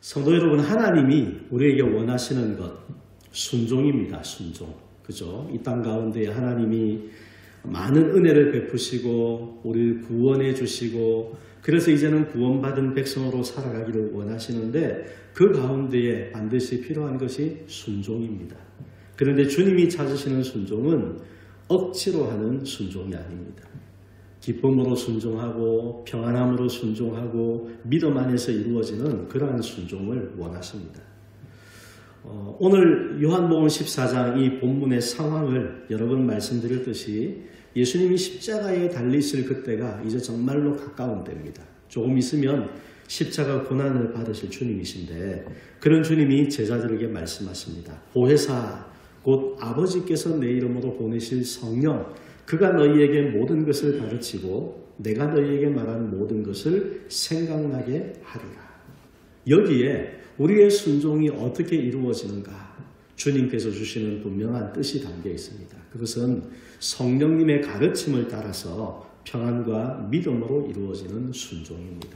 성도 여러분, 하나님이 우리에게 원하시는 것, 순종입니다. 순종. 그죠? 이 땅 가운데 하나님이 많은 은혜를 베푸시고 우리를 구원해 주시고 그래서 이제는 구원받은 백성으로 살아가기를 원하시는데 그 가운데에 반드시 필요한 것이 순종입니다. 그런데 주님이 찾으시는 순종은 억지로 하는 순종이 아닙니다. 기쁨으로 순종하고 평안함으로 순종하고 믿음 안에서 이루어지는 그러한 순종을 원하십니다. 오늘 요한복음 14장 이 본문의 상황을 여러 번 말씀드렸듯이 예수님이 십자가에 달리실 그때가 이제 정말로 가까운 때입니다. 조금 있으면 십자가 고난을 받으실 주님이신데 그런 주님이 제자들에게 말씀하십니다. 보혜사 곧 아버지께서 내 이름으로 보내실 성령 그가 너희에게 모든 것을 가르치고 내가 너희에게 말한 모든 것을 생각나게 하리라. 여기에 우리의 순종이 어떻게 이루어지는가 주님께서 주시는 분명한 뜻이 담겨 있습니다. 그것은 성령님의 가르침을 따라서 평안과 믿음으로 이루어지는 순종입니다.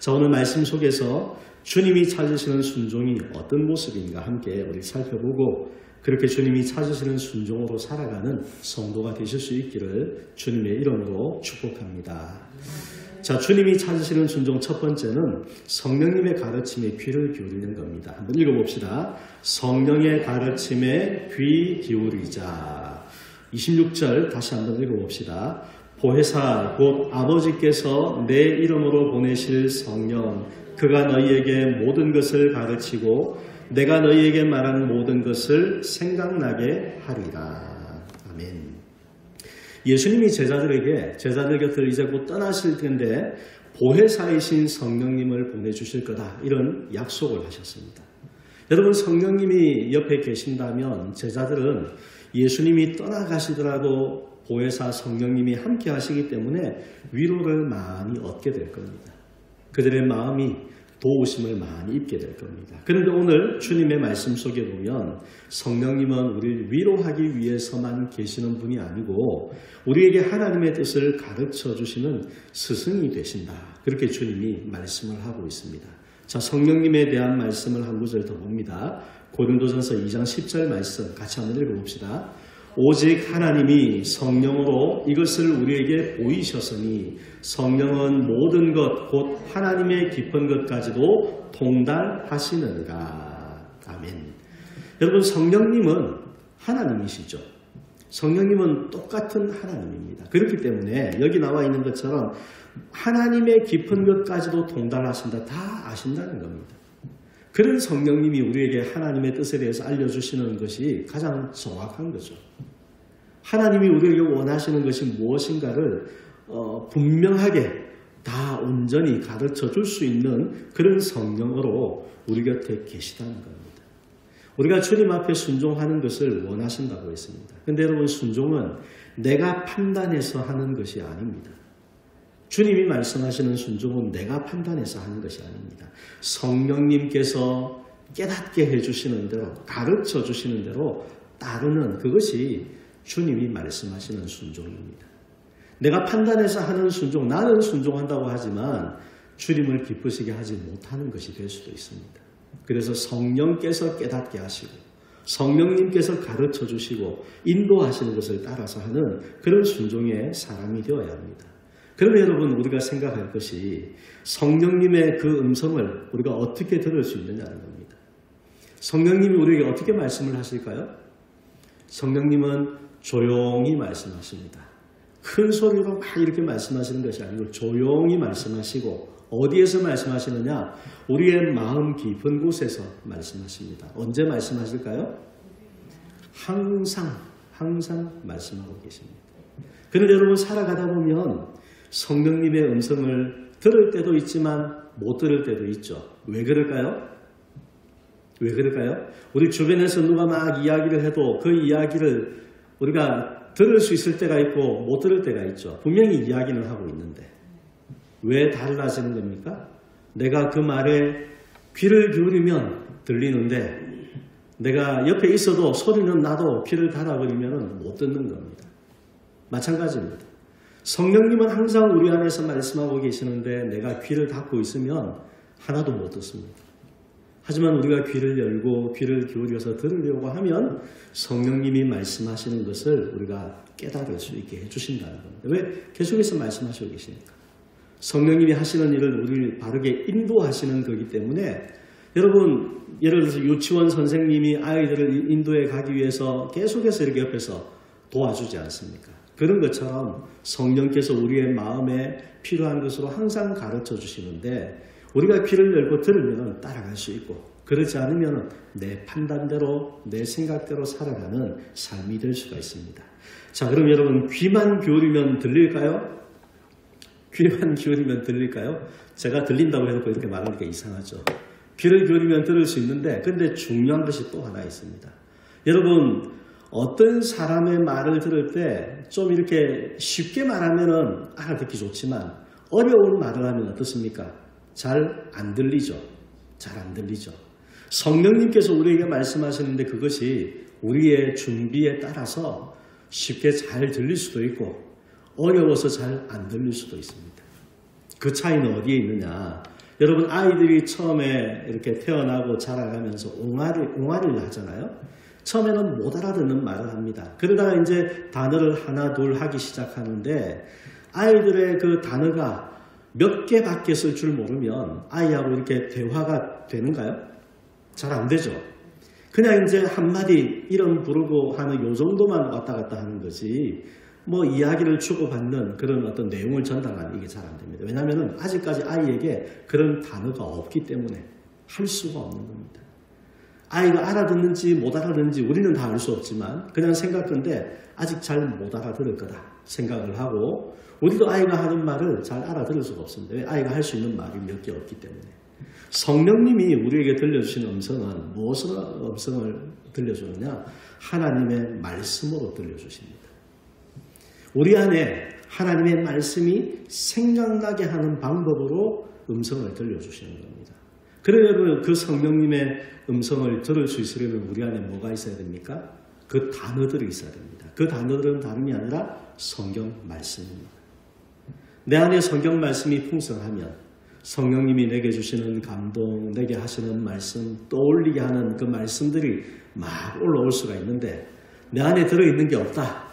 자, 오늘 말씀 속에서 주님이 찾으시는 순종이 어떤 모습인가 함께 우리 살펴보고 그렇게 주님이 찾으시는 순종으로 살아가는 성도가 되실 수 있기를 주님의 이름으로 축복합니다. 자, 주님이 찾으시는 순종 첫 번째는 성령님의 가르침에 귀를 기울이는 겁니다. 한번 읽어봅시다. 성령의 가르침에 귀 기울이자. 26절 다시 한번 읽어봅시다. 보혜사 곧 아버지께서 내 이름으로 보내실 성령 그가 너희에게 모든 것을 가르치고 내가 너희에게 말한 모든 것을 생각나게 하리라. 아멘. 예수님이 제자들 곁을 이제 곧 떠나실 텐데 보혜사이신 성령님을 보내주실 거다. 이런 약속을 하셨습니다. 여러분 성령님이 옆에 계신다면 제자들은 예수님이 떠나가시더라도 보혜사 성령님이 함께 하시기 때문에 위로를 많이 얻게 될 겁니다. 그들의 마음이 도우심을 많이 입게 될 겁니다. 그런데 오늘 주님의 말씀 속에 보면 성령님은 우리를 위로하기 위해서만 계시는 분이 아니고 우리에게 하나님의 뜻을 가르쳐 주시는 스승이 되신다. 그렇게 주님이 말씀을 하고 있습니다. 자, 성령님에 대한 말씀을 한 구절 더 봅니다. 고린도전서 2장 10절 말씀 같이 한번 읽어봅시다. 오직 하나님이 성령으로 이것을 우리에게 보이셨으니 성령은 모든 것 곧 하나님의 깊은 것까지도 통달하시느니라. 아멘. 여러분 성령님은 하나님이시죠. 성령님은 똑같은 하나님입니다. 그렇기 때문에 여기 나와 있는 것처럼 하나님의 깊은 것까지도 통달하신다. 다 아신다는 겁니다. 그런 성령님이 우리에게 하나님의 뜻에 대해서 알려주시는 것이 가장 정확한 거죠. 하나님이 우리에게 원하시는 것이 무엇인가를 분명하게 다 온전히 가르쳐 줄 수 있는 그런 성령으로 우리 곁에 계시다는 겁니다. 우리가 주님 앞에 순종하는 것을 원하신다고 했습니다. 그런데 여러분 순종은 내가 판단해서 하는 것이 아닙니다. 주님이 말씀하시는 순종은 내가 판단해서 하는 것이 아닙니다. 성령님께서 깨닫게 해주시는 대로 가르쳐 주시는 대로 따르는 그것이 주님이 말씀하시는 순종입니다. 내가 판단해서 하는 순종, 나는 순종한다고 하지만 주님을 기쁘시게 하지 못하는 것이 될 수도 있습니다. 그래서 성령께서 깨닫게 하시고 성령님께서 가르쳐 주시고 인도하시는 것을 따라서 하는 그런 순종의 사람이 되어야 합니다. 그러면 여러분 우리가 생각할 것이 성령님의 그 음성을 우리가 어떻게 들을 수 있느냐는 겁니다. 성령님이 우리에게 어떻게 말씀을 하실까요? 성령님은 조용히 말씀하십니다. 큰 소리로 막 이렇게 말씀하시는 것이 아니고 조용히 말씀하시고 어디에서 말씀하시느냐? 우리의 마음 깊은 곳에서 말씀하십니다. 언제 말씀하실까요? 항상 말씀하고 계십니다. 그런데 여러분 살아가다 보면 성령님의 음성을 들을 때도 있지만 못 들을 때도 있죠. 왜 그럴까요? 우리 주변에서 누가 막 이야기를 해도 그 이야기를 우리가 들을 수 있을 때가 있고 못 들을 때가 있죠. 분명히 이야기는 하고 있는데 왜 달라지는 겁니까? 내가 그 말에 귀를 기울이면 들리는데 내가 옆에 있어도 소리는 나도 귀를 닫아버리면 못 듣는 겁니다. 마찬가지입니다. 성령님은 항상 우리 안에서 말씀하고 계시는데 내가 귀를 닫고 있으면 하나도 못 듣습니다. 하지만 우리가 귀를 열고 귀를 기울여서 들으려고 하면 성령님이 말씀하시는 것을 우리가 깨달을 수 있게 해주신다는 겁니다. 왜? 계속해서 말씀하시고 계시니까. 성령님이 하시는 일을 우리를 바르게 인도하시는 거기 때문에 여러분, 예를 들어서 유치원 선생님이 아이들을 인도해 가기 위해서 계속해서 이렇게 옆에서 도와주지 않습니까? 그런 것처럼 성령께서 우리의 마음에 필요한 것으로 항상 가르쳐 주시는데 우리가 귀를 열고 들으면 따라갈 수 있고 그렇지 않으면 내 판단대로 내 생각대로 살아가는 삶이 될 수가 있습니다. 자, 그럼 여러분 귀만 기울이면 들릴까요? 귀만 기울이면 들릴까요? 제가 들린다고 해놓고 이렇게 말하니까 이상하죠. 귀를 기울이면 들을 수 있는데 근데 중요한 것이 또 하나 있습니다. 여러분 어떤 사람의 말을 들을 때 좀 이렇게 쉽게 말하면 알아듣기 좋지만 어려운 말을 하면 어떻습니까? 잘 안 들리죠. 잘 안 들리죠. 성령님께서 우리에게 말씀하시는데 그것이 우리의 준비에 따라서 쉽게 잘 들릴 수도 있고 어려워서 잘 안 들릴 수도 있습니다. 그 차이는 어디에 있느냐? 여러분 아이들이 처음에 이렇게 태어나고 자라가면서 옹알이를 하잖아요. 처음에는 못 알아듣는 말을 합니다. 그러다가 이제 단어를 하나 둘 하기 시작하는데 아이들의 그 단어가 몇 개밖에 쓸 줄 모르면 아이하고 이렇게 대화가 되는가요? 잘 안 되죠. 그냥 이제 한마디 이름 부르고 하는 요 정도만 왔다 갔다 하는 거지 뭐 이야기를 주고받는 그런 어떤 내용을 전달하는 이게 잘 안 됩니다. 왜냐하면 아직까지 아이에게 그런 단어가 없기 때문에 할 수가 없는 겁니다. 아이가 알아듣는지 못 알아듣는지 우리는 다 알 수 없지만 그냥 생각건데 아직 잘 못 알아들을 거다 생각을 하고 우리도 아이가 하는 말을 잘 알아들을 수가 없습니다. 왜? 아이가 할 수 있는 말이 몇 개 없기 때문에. 성령님이 우리에게 들려주신 음성은 무엇을 음성을 들려주느냐? 하나님의 말씀으로 들려주십니다. 우리 안에 하나님의 말씀이 생각나게 하는 방법으로 음성을 들려주시는 겁니다. 그러려면 그 성령님의 음성을 들을 수 있으려면 우리 안에 뭐가 있어야 됩니까? 그 단어들이 있어야 됩니다. 그 단어들은 다름이 아니라 성경 말씀입니다. 내 안에 성경 말씀이 풍성하면 성령님이 내게 주시는 감동, 내게 하시는 말씀, 떠올리게 하는 그 말씀들이 막 올라올 수가 있는데 내 안에 들어있는 게 없다.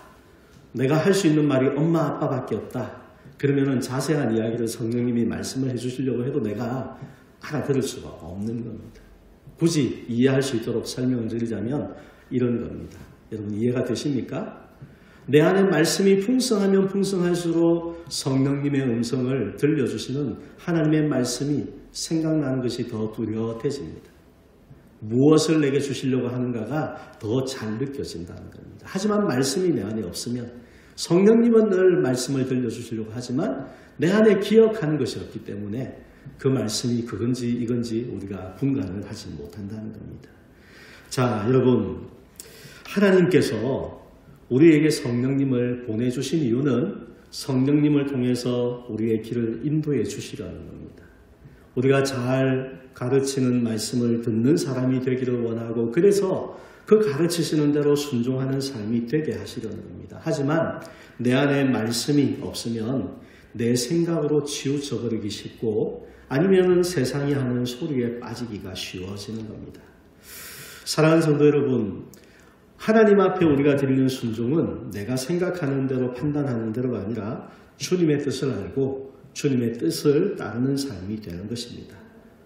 내가 할 수 있는 말이 엄마, 아빠밖에 없다. 그러면은 자세한 이야기를 성령님이 말씀을 해주시려고 해도 내가 알아들을 수가 없는 겁니다. 굳이 이해할 수 있도록 설명을 드리자면 이런 겁니다. 여러분 이해가 되십니까? 내 안에 말씀이 풍성하면 풍성할수록 성령님의 음성을 들려주시는 하나님의 말씀이 생각나는 것이 더 뚜렷해집니다. 무엇을 내게 주시려고 하는가가 더 잘 느껴진다는 겁니다. 하지만 말씀이 내 안에 없으면 성령님은 늘 말씀을 들려주시려고 하지만 내 안에 기억하는 것이 없기 때문에 그 말씀이 그건지 이건지 우리가 분간을 하지 못한다는 겁니다. 자, 여러분 하나님께서 우리에게 성령님을 보내주신 이유는 성령님을 통해서 우리의 길을 인도해 주시려는 겁니다. 우리가 잘 가르치는 말씀을 듣는 사람이 되기를 원하고 그래서 그 가르치시는 대로 순종하는 삶이 되게 하시려는 겁니다. 하지만 내 안에 말씀이 없으면 내 생각으로 치우쳐 버리기 쉽고 아니면 세상이 하는 소리에 빠지기가 쉬워지는 겁니다. 사랑하는 성도 여러분, 하나님 앞에 우리가 드리는 순종은 내가 생각하는 대로 판단하는 대로가 아니라 주님의 뜻을 알고 주님의 뜻을 따르는 삶이 되는 것입니다.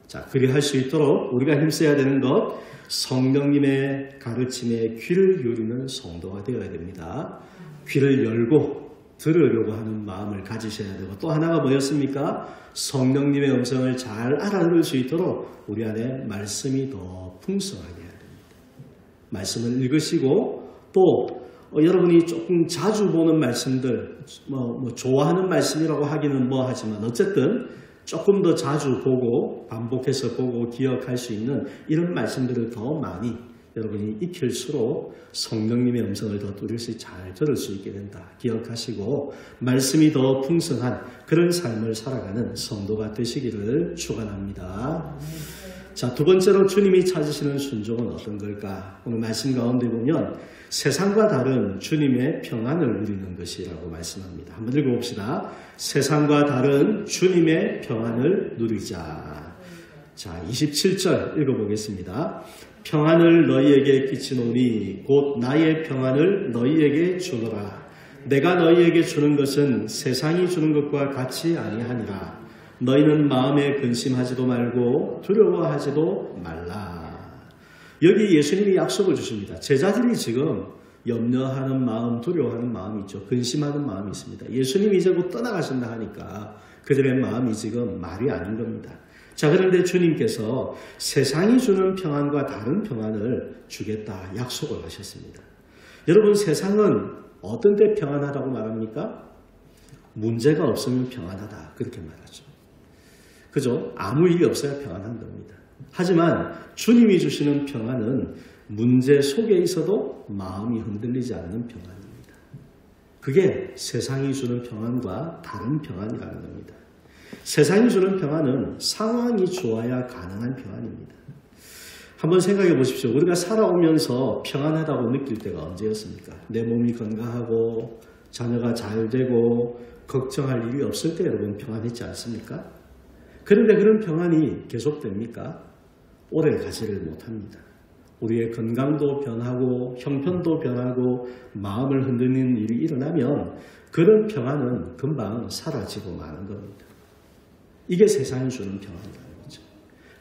자, 그리 할 수 있도록 우리가 힘써야 되는 것, 성령님의 가르침에 귀를 기울이는 성도가 되어야 됩니다. 귀를 열고 들으려고 하는 마음을 가지셔야 되고 또 하나가 뭐였습니까? 성령님의 음성을 잘 알아들을 수 있도록 우리 안에 말씀이 더 풍성하게 해야 됩니다. 말씀을 읽으시고 또 여러분이 조금 자주 보는 말씀들 좋아하는 말씀이라고 하기는 하지만 어쨌든 조금 더 자주 보고 반복해서 보고 기억할 수 있는 이런 말씀들을 더 많이 여러분이 익힐수록 성령님의 음성을 더 뚜렷이 잘 들을 수 있게 된다. 기억하시고 말씀이 더 풍성한 그런 삶을 살아가는 성도가 되시기를 축원합니다. 자, 두 번째로 주님이 찾으시는 순종은 어떤 걸까? 오늘 말씀 가운데 보면 세상과 다른 주님의 평안을 누리는 것이라고 말씀합니다. 한번 읽어봅시다. 세상과 다른 주님의 평안을 누리자. 자, 27절 읽어보겠습니다. 평안을 너희에게 끼치노니 곧 나의 평안을 너희에게 주노라. 내가 너희에게 주는 것은 세상이 주는 것과 같이 아니하니라. 너희는 마음에 근심하지도 말고 두려워하지도 말라. 여기 예수님이 약속을 주십니다. 제자들이 지금 염려하는 마음, 두려워하는 마음이 있죠. 근심하는 마음이 있습니다. 예수님이 이제 곧 떠나가신다 하니까 그들의 마음이 지금 말이 아닌 겁니다. 자, 그런데 주님께서 세상이 주는 평안과 다른 평안을 주겠다 약속을 하셨습니다. 여러분, 세상은 어떤 때 평안하다고 말합니까? 문제가 없으면 평안하다 그렇게 말하죠. 그죠? 아무 일이 없어야 평안한 겁니다. 하지만 주님이 주시는 평안은 문제 속에 있어도 마음이 흔들리지 않는 평안입니다. 그게 세상이 주는 평안과 다른 평안이라는 겁니다. 세상이 주는 평안은 상황이 좋아야 가능한 평안입니다. 한번 생각해 보십시오. 우리가 살아오면서 평안하다고 느낄 때가 언제였습니까? 내 몸이 건강하고 자녀가 잘 되고 걱정할 일이 없을 때 여러분 평안했지 않습니까? 그런데 그런 평안이 계속됩니까? 오래 가지를 못합니다. 우리의 건강도 변하고 형편도 변하고 마음을 흔드는 일이 일어나면 그런 평안은 금방 사라지고 마는 겁니다. 이게 세상이 주는 평안이라는 거죠.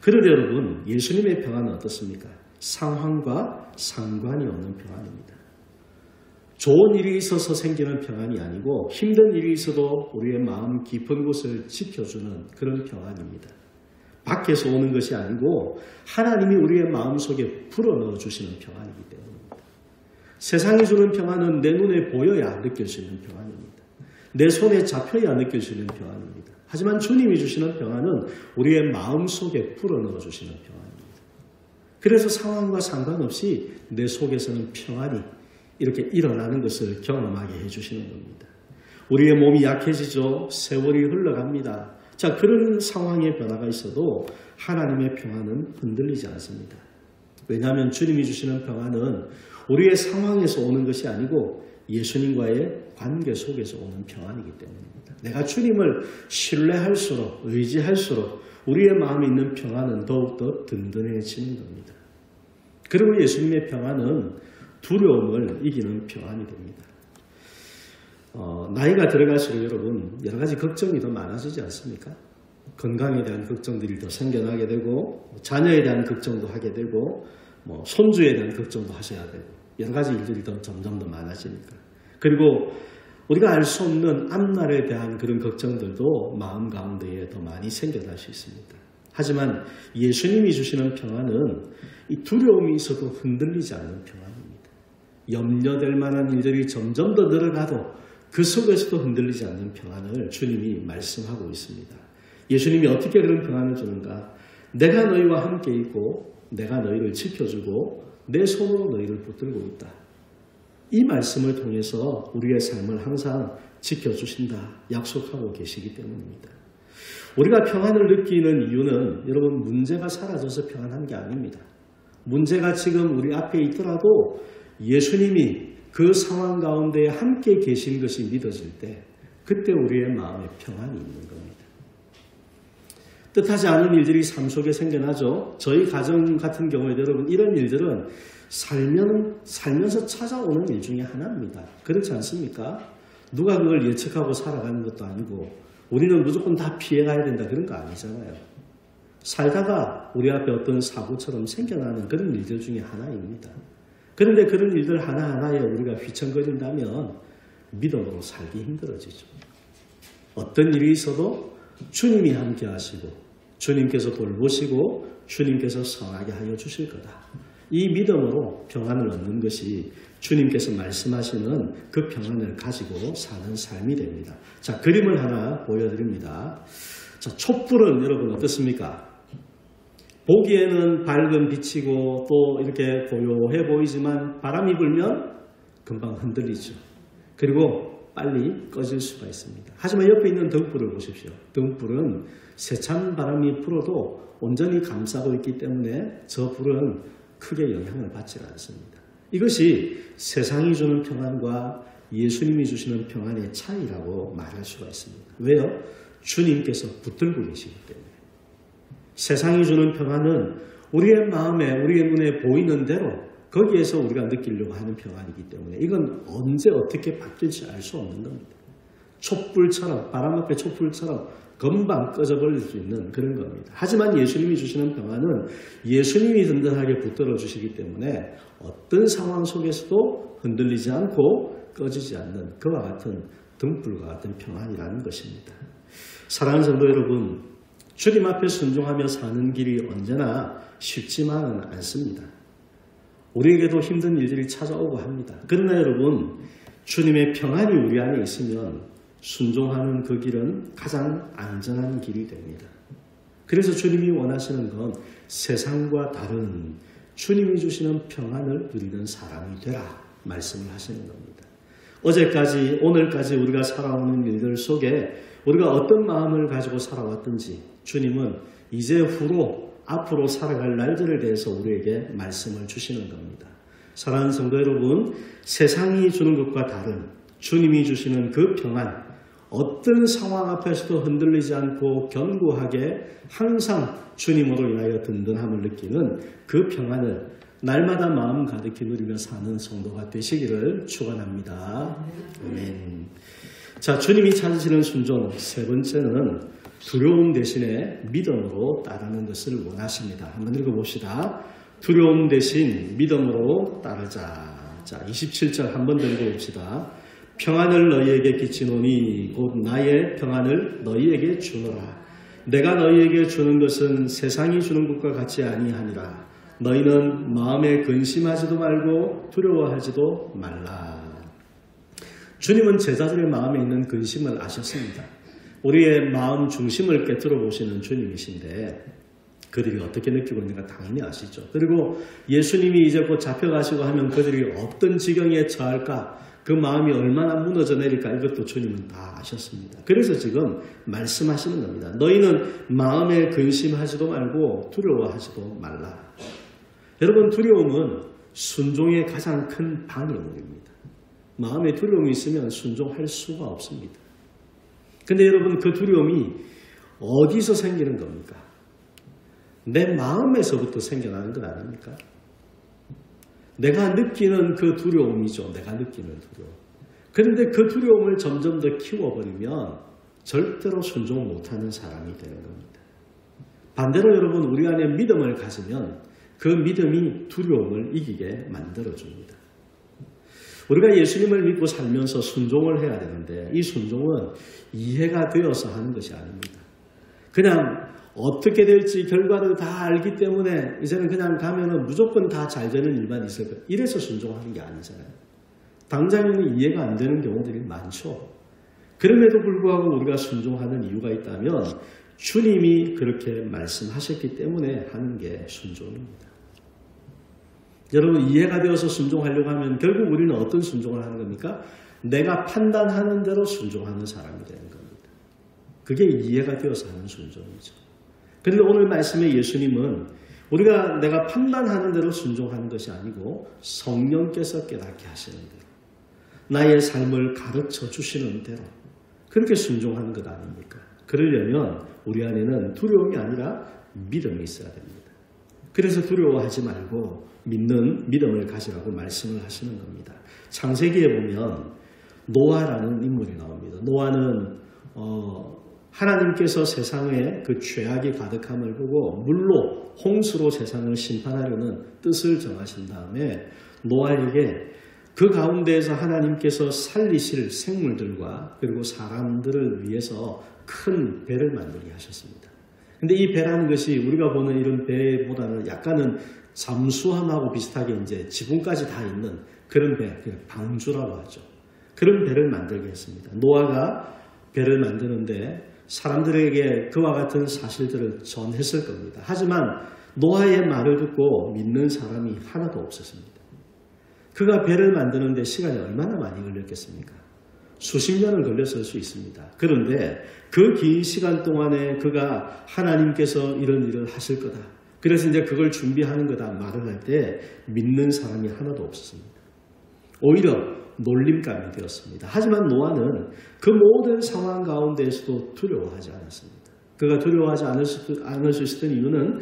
그런데 여러분, 예수님의 평안은 어떻습니까? 상황과 상관이 없는 평안입니다. 좋은 일이 있어서 생기는 평안이 아니고 힘든 일이 있어도 우리의 마음 깊은 곳을 지켜주는 그런 평안입니다. 밖에서 오는 것이 아니고 하나님이 우리의 마음속에 불어넣어 주시는 평안이기 때문입니다. 세상이 주는 평안은 내 눈에 보여야 느낄 수 있는 평안입니다. 내 손에 잡혀야 느낄 수 있는 평안입니다. 하지만 주님이 주시는 평안은 우리의 마음속에 불어넣어 주시는 평안입니다. 그래서 상황과 상관없이 내 속에서는 평안이 이렇게 일어나는 것을 경험하게 해주시는 겁니다. 우리의 몸이 약해지죠. 세월이 흘러갑니다. 자, 그런 상황의 변화가 있어도 하나님의 평안은 흔들리지 않습니다. 왜냐하면 주님이 주시는 평안은 우리의 상황에서 오는 것이 아니고 예수님과의 관계 속에서 오는 평안이기 때문입니다. 내가 주님을 신뢰할수록, 의지할수록 우리의 마음에 있는 평안은 더욱더 든든해지는 겁니다. 그리고 예수님의 평안은 두려움을 이기는 평안이 됩니다. 나이가 들어갈수록 여러분 여러 가지 걱정이 더 많아지지 않습니까? 건강에 대한 걱정들이 더 생겨나게 되고 자녀에 대한 걱정도 하게 되고 손주에 대한 걱정도 하셔야 되고 여러 가지 일들이 점점 더 많아지니까. 그리고 우리가 알 수 없는 앞날에 대한 그런 걱정들도 마음 가운데에 더 많이 생겨날 수 있습니다. 하지만 예수님이 주시는 평안은 이 두려움이 있어도 흔들리지 않는 평안입니다. 염려될 만한 일들이 점점 더 늘어가도 그 속에서도 흔들리지 않는 평안을 주님이 말씀하고 있습니다. 예수님이 어떻게 그런 평안을 주는가? 내가 너희와 함께 있고 내가 너희를 지켜주고 내 손으로 너희를 붙들고 있다. 이 말씀을 통해서 우리의 삶을 항상 지켜주신다 약속하고 계시기 때문입니다. 우리가 평안을 느끼는 이유는 여러분 문제가 사라져서 평안한 게 아닙니다. 문제가 지금 우리 앞에 있더라도 예수님이 그 상황 가운데 함께 계신 것이 믿어질 때 그때 우리의 마음에 평안이 있는 겁니다. 뜻하지 않은 일들이 삶 속에 생겨나죠. 저희 가정 같은 경우에 여러분 이런 일들은 살면서 찾아오는 일 중에 하나입니다. 그렇지 않습니까? 누가 그걸 예측하고 살아가는 것도 아니고 우리는 무조건 다 피해가야 된다 그런 거 아니잖아요. 살다가 우리 앞에 어떤 사고처럼 생겨나는 그런 일들 중에 하나입니다. 그런데 그런 일들 하나하나에 우리가 휘청거린다면 믿음으로 살기 힘들어지죠. 어떤 일이 있어도 주님이 함께 하시고 주님께서 돌보시고 주님께서 선하게 하여 주실 거다. 이 믿음으로 평안을 얻는 것이 주님께서 말씀하시는 그 평안을 가지고 사는 삶이 됩니다. 자, 그림을 하나 보여드립니다. 자, 촛불은 여러분 어떻습니까? 보기에는 밝은 빛이고 또 이렇게 고요해 보이지만 바람이 불면 금방 흔들리죠. 그리고 빨리 꺼질 수가 있습니다. 하지만 옆에 있는 등불을 보십시오. 등불은 세찬 바람이 불어도 온전히 감싸고 있기 때문에 저 불은 크게 영향을 받지 않습니다. 이것이 세상이 주는 평안과 예수님이 주시는 평안의 차이라고 말할 수가 있습니다. 왜요? 주님께서 붙들고 계시기 때문에. 세상이 주는 평안은 우리의 마음에, 우리의 눈에 보이는 대로 거기에서 우리가 느끼려고 하는 평안이기 때문에 이건 언제 어떻게 바뀔지 알 수 없는 겁니다. 촛불처럼, 바람 앞에 촛불처럼 금방 꺼져버릴 수 있는 그런 겁니다. 하지만 예수님이 주시는 평안은 예수님이 든든하게 붙들어 주시기 때문에 어떤 상황 속에서도 흔들리지 않고 꺼지지 않는 그와 같은 등불과 같은 평안이라는 것입니다. 사랑하는 성도 여러분, 주님 앞에 순종하며 사는 길이 언제나 쉽지만은 않습니다. 우리에게도 힘든 일들이 찾아오고 합니다. 그러나 여러분, 주님의 평안이 우리 안에 있으면 순종하는 그 길은 가장 안전한 길이 됩니다. 그래서 주님이 원하시는 건 세상과 다른 주님이 주시는 평안을 누리는 사람이 되라 말씀을 하시는 겁니다. 어제까지, 오늘까지 우리가 살아오는 일들 속에 우리가 어떤 마음을 가지고 살아왔든지 주님은 이제 후로 앞으로 살아갈 날들에 대해서 우리에게 말씀을 주시는 겁니다. 사랑하는 성도 여러분, 세상이 주는 것과 다른 주님이 주시는 그 평안, 어떤 상황 앞에서도 흔들리지 않고 견고하게 항상 주님으로 인하여 든든함을 느끼는 그 평안을 날마다 마음 가득히 누리며 사는 성도가 되시기를 축원합니다. 아멘. 자, 주님이 찾으시는 순종 세 번째는 두려움 대신에 믿음으로 따르는 것을 원하십니다. 한번 읽어봅시다. 두려움 대신 믿음으로 따르자. 자, 27절 한번 더 읽어봅시다. 평안을 너희에게 끼치노니 곧 나의 평안을 너희에게 주노라. 내가 너희에게 주는 것은 세상이 주는 것과 같이 아니하니라. 너희는 마음에 근심하지도 말고 두려워하지도 말라. 주님은 제자들의 마음에 있는 근심을 아셨습니다. 우리의 마음 중심을 깨뜨려 보시는 주님이신데 그들이 어떻게 느끼고 있는가 당연히 아시죠. 그리고 예수님이 이제 곧 잡혀가시고 하면 그들이 어떤 지경에 처할까, 그 마음이 얼마나 무너져 내릴까, 이것도 주님은 다 아셨습니다. 그래서 지금 말씀하시는 겁니다. 너희는 마음에 근심하지도 말고 두려워하지도 말라. 여러분, 두려움은 순종의 가장 큰 방해물입니다. 마음에 두려움이 있으면 순종할 수가 없습니다. 근데 여러분, 그 두려움이 어디서 생기는 겁니까? 내 마음에서부터 생겨나는 것 아닙니까? 내가 느끼는 그 두려움이죠. 내가 느끼는 두려움. 그런데 그 두려움을 점점 더 키워버리면 절대로 순종 못하는 사람이 되는 겁니다. 반대로 여러분, 우리 안에 믿음을 가지면 그 믿음이 두려움을 이기게 만들어줍니다. 우리가 예수님을 믿고 살면서 순종을 해야 되는데 이 순종은 이해가 되어서 하는 것이 아닙니다. 그냥 어떻게 될지 결과를 다 알기 때문에 이제는 그냥 가면은 무조건 다 잘 되는 일만 있을 거예요. 이래서 순종하는 게 아니잖아요. 당장에는 이해가 안 되는 경우들이 많죠. 그럼에도 불구하고 우리가 순종하는 이유가 있다면 주님이 그렇게 말씀하셨기 때문에 하는 게 순종입니다. 여러분, 이해가 되어서 순종하려고 하면 결국 우리는 어떤 순종을 하는 겁니까? 내가 판단하는 대로 순종하는 사람이 되는 겁니다. 그게 이해가 되어서 하는 순종이죠. 그런데 오늘 말씀에 예수님은 우리가 내가 판단하는 대로 순종하는 것이 아니고 성령께서 깨닫게 하시는 대로, 나의 삶을 가르쳐 주시는 대로 그렇게 순종하는 것 아닙니까? 그러려면 우리 안에는 두려움이 아니라 믿음이 있어야 됩니다. 그래서 두려워하지 말고 믿는 믿음을 가지라고 말씀을 하시는 겁니다. 창세기에 보면 노아라는 인물이 나옵니다. 노아는 하나님께서 세상에 그 죄악이 가득함을 보고 물로, 홍수로 세상을 심판하려는 뜻을 정하신 다음에 노아에게 그 가운데에서 하나님께서 살리실 생물들과 그리고 사람들을 위해서 큰 배를 만들게 하셨습니다. 근데 이 배라는 것이 우리가 보는 이런 배보다는 약간은 잠수함하고 비슷하게 이제 지붕까지 다 있는 그런 배, 방주라고 하죠. 그런 배를 만들게 했습니다. 노아가 배를 만드는데 사람들에게 그와 같은 사실들을 전했을 겁니다. 하지만 노아의 말을 듣고 믿는 사람이 하나도 없었습니다. 그가 배를 만드는데 시간이 얼마나 많이 걸렸겠습니까? 수십 년을 걸렸을 수 있습니다. 그런데 그 긴 시간 동안에 그가 하나님께서 이런 일을 하실 거다, 그래서 이제 그걸 준비하는 거다 말을 할 때 믿는 사람이 하나도 없었습니다. 오히려 놀림감이 되었습니다. 하지만 노아는 그 모든 상황 가운데에서도 두려워하지 않았습니다. 그가 두려워하지 않을 수 있었던 이유는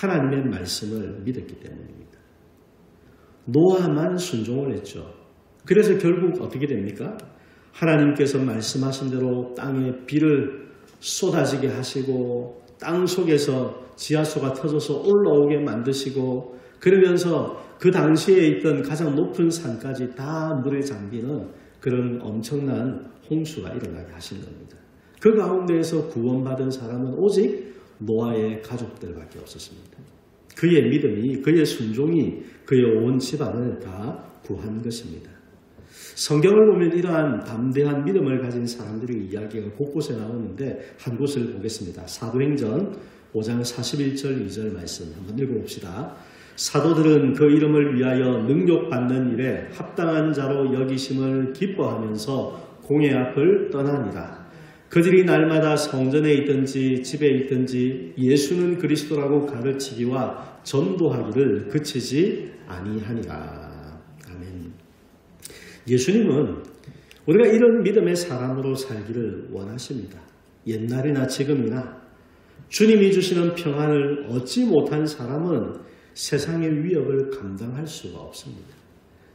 하나님의 말씀을 믿었기 때문입니다. 노아만 순종을 했죠. 그래서 결국 어떻게 됩니까? 하나님께서 말씀하신 대로 땅에 비를 쏟아지게 하시고 땅 속에서 지하수가 터져서 올라오게 만드시고 그러면서 그 당시에 있던 가장 높은 산까지 다 물에 잠기는 그런 엄청난 홍수가 일어나게 하신 겁니다. 그 가운데에서 구원받은 사람은 오직 노아의 가족들밖에 없었습니다. 그의 믿음이, 그의 순종이 그의 온 집안을 다 구한 것입니다. 성경을 보면 이러한 담대한 믿음을 가진 사람들의 이야기가 곳곳에 나오는데 한 곳을 보겠습니다. 사도행전 5장 41절 2절 말씀 한번 읽어봅시다. 사도들은 그 이름을 위하여 능력받는 일에 합당한 자로 여기심을 기뻐하면서 공회 앞을 떠나니라. 그들이 날마다 성전에 있든지 집에 있든지 예수는 그리스도라고 가르치기와 전도하기를 그치지 아니하니라. 아멘. 예수님은 우리가 이런 믿음의 사람으로 살기를 원하십니다. 옛날이나 지금이나 주님이 주시는 평안을 얻지 못한 사람은 세상의 위협을 감당할 수가 없습니다.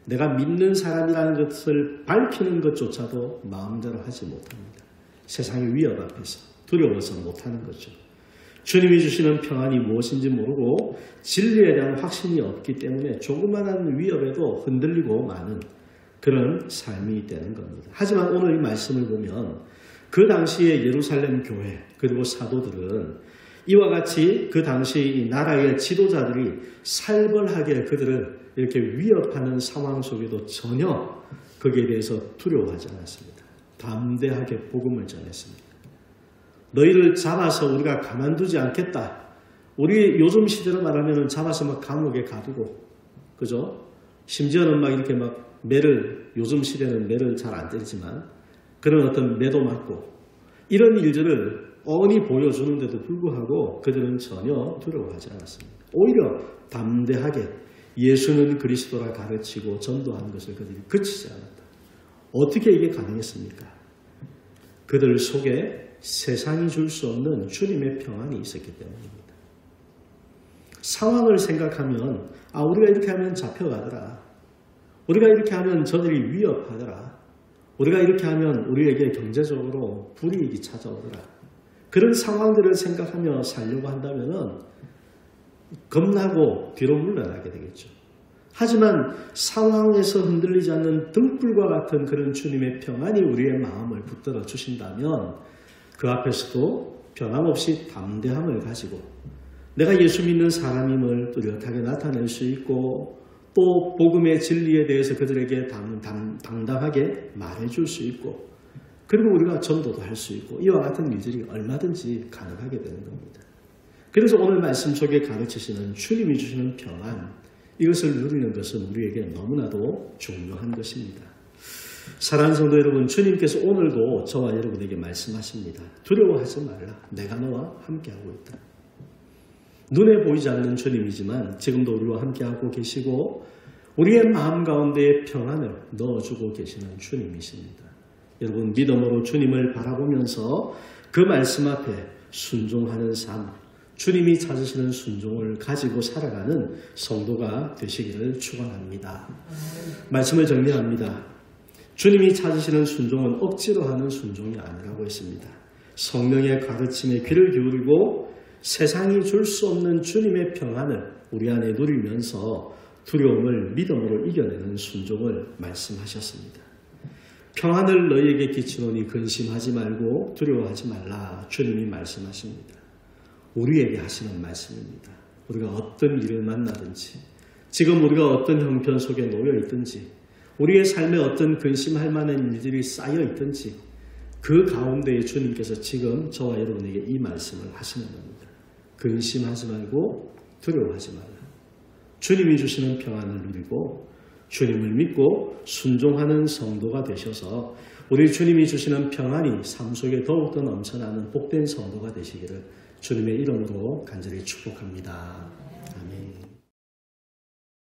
내가 믿는 사람이라는 것을 밝히는 것조차도 마음대로 하지 못합니다. 세상의 위협 앞에서 두려워서 못하는 거죠. 주님이 주시는 평안이 무엇인지 모르고 진리에 대한 확신이 없기 때문에 조그마한 위협에도 흔들리고 마는 그런 삶이 되는 겁니다. 하지만 오늘 이 말씀을 보면 그 당시에 예루살렘 교회 그리고 사도들은 이와 같이 그 당시 이 나라의 지도자들이 살벌하게 그들을 이렇게 위협하는 상황 속에도 전혀 거기에 대해서 두려워하지 않았습니다. 담대하게 복음을 전했습니다. 너희를 잡아서 우리가 가만두지 않겠다. 우리 요즘 시대로 말하면 잡아서 막 감옥에 가두고, 그죠? 심지어는 막 이렇게 막 매를, 요즘 시대는 매를 잘 안 때리지만 그런 어떤 매도 맞고 이런 일들을 뻔히 보여주는데도 불구하고 그들은 전혀 두려워하지 않았습니다. 오히려 담대하게 예수는 그리스도라 가르치고 전도하는 것을 그들이 그치지 않았다. 어떻게 이게 가능했습니까? 그들 속에 세상이 줄 수 없는 주님의 평안이 있었기 때문입니다. 상황을 생각하면 우리가 이렇게 하면 잡혀가더라. 우리가 이렇게 하면 저들이 위협하더라. 우리가 이렇게 하면 우리에게 경제적으로 불이익이 찾아오더라. 그런 상황들을 생각하며 살려고 한다면 겁나고 뒤로 물러나게 되겠죠. 하지만 상황에서 흔들리지 않는 등불과 같은 그런 주님의 평안이 우리의 마음을 붙들어 주신다면 그 앞에서도 변함없이 담대함을 가지고 내가 예수 믿는 사람임을 뚜렷하게 나타낼 수 있고 또 복음의 진리에 대해서 그들에게 당당하게 말해줄 수 있고 그리고 우리가 전도도 할 수 있고 이와 같은 일들이 얼마든지 가능하게 되는 겁니다. 그래서 오늘 말씀 속에 가르치시는 주님이 주시는 평안 이것을 누리는 것은 우리에게 너무나도 중요한 것입니다. 사랑하는 성도 여러분, 주님께서 오늘도 저와 여러분에게 말씀하십니다. 두려워하지 말라. 내가 너와 함께하고 있다. 눈에 보이지 않는 주님이지만 지금도 우리와 함께하고 계시고 우리의 마음 가운데에 평안을 넣어주고 계시는 주님이십니다. 여러분 믿음으로 주님을 바라보면서 그 말씀 앞에 순종하는 삶, 주님이 찾으시는 순종을 가지고 살아가는 성도가 되시기를 축원합니다. 말씀을 정리합니다. 주님이 찾으시는 순종은 억지로 하는 순종이 아니라고 했습니다. 성령의 가르침에 귀를 기울이고 세상이 줄 수 없는 주님의 평안을 우리 안에 누리면서 두려움을 믿음으로 이겨내는 순종을 말씀하셨습니다. 평안을 너희에게 끼치노니 근심하지 말고 두려워하지 말라. 주님이 말씀하십니다. 우리에게 하시는 말씀입니다. 우리가 어떤 일을 만나든지 지금 우리가 어떤 형편 속에 놓여 있든지 우리의 삶에 어떤 근심할 만한 일들이 쌓여 있든지 그 가운데에 주님께서 지금 저와 여러분에게 이 말씀을 하시는 겁니다. 근심하지 말고 두려워하지 말라. 주님이 주시는 평안을 누리고 주님을 믿고 순종하는 성도가 되셔서 우리 주님이 주시는 평안이 삶 속에 더욱더 넘쳐나는 복된 성도가 되시기를 주님의 이름으로 간절히 축복합니다. 아멘.